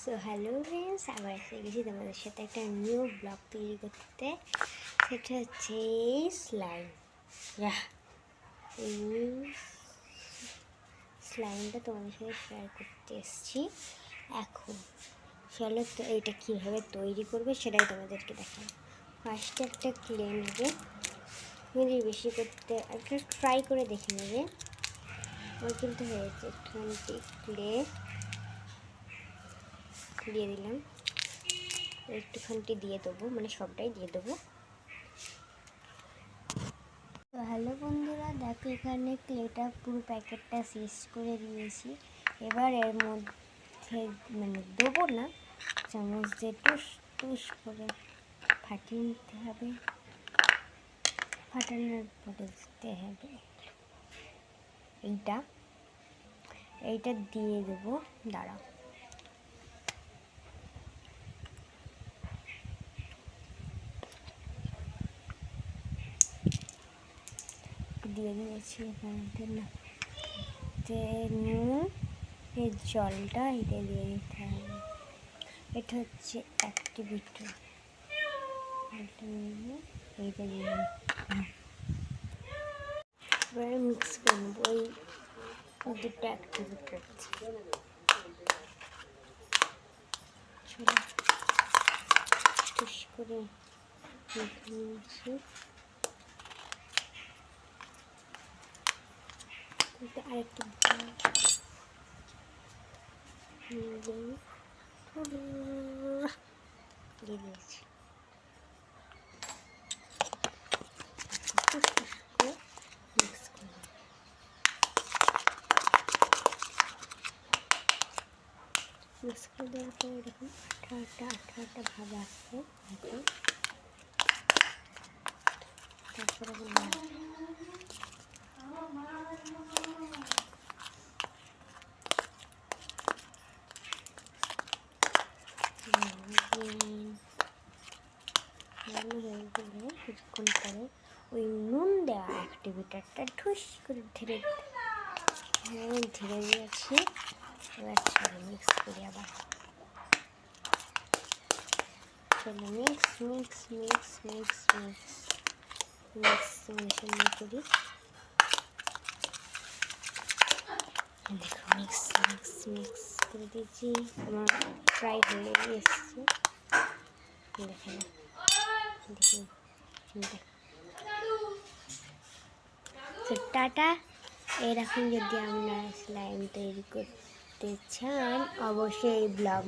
So hello friends, আবার এসে গেছি তোমাদের সাথে একটা নিউ ব্লগ তৈরি করতে। সেটা হচ্ছে স্লাইম। এই স্লাইমটা তোমাদের সাথে শেয়ার করতে এসেছি। এখন চলো তো এইটা কীভাবে তৈরি করবে সেটাই তোমাদেরকে দেখাবো। ফার্স্টে একটা ক্লে নেবে, যদি বেশি করতে একটা ট্রাই করে দেখে নেবে। আমার কিন্তু হয়েছে, একটুখানি ক্লে দিয়ে দিলাম, একটুখানি দিয়ে দেবো, মানে সবটাই দিয়ে দেবো। তো হ্যালো বন্ধুরা, দেখো এখানে ক্লেটা পুরো প্যাকেটটা শেষ করে দিয়েছি। এবার এর মধ্যে মানে দেবো না, চামচ দিয়ে টুস টুস করে ফাটিয়ে নিতে হবে। ফাটানোর পরে দিতে হবে এইটা দিয়ে দেবো। দাঁড়াও, দিয়ে দিয়েছি। নুন, এর জলটা এটা দিয়ে দিতে হবে। এটা হচ্ছে অ্যাক্টিভেটর, এইটা দিয়ে এবারে মিক্স করে নেবো। ওই দুটো অ্যাক্টিভেটর টুস করে নিয়েছি। আরেকটু দিয়ে দিয়েছি। মিক্স করে দেওয়ার পরে এরকম আঠা ভাব আসছে। তারপরে কিছুক্ষণ পরে ওই নুন দেওয়া অ্যাক্টিভেটারটা ঠুস করে ধীরে দিয়েছি। এবার চলো মিক্স করি আবার। চলো মিক্স করি। দেখো মিক্স করে দিয়েছি। আমার ফ্রাই হয়ে এসছে। দেখুন তো টাটা। এরকম যদি আপনারা স্লাইম তৈরি করতে চান, অবশ্যই এই ব্লগ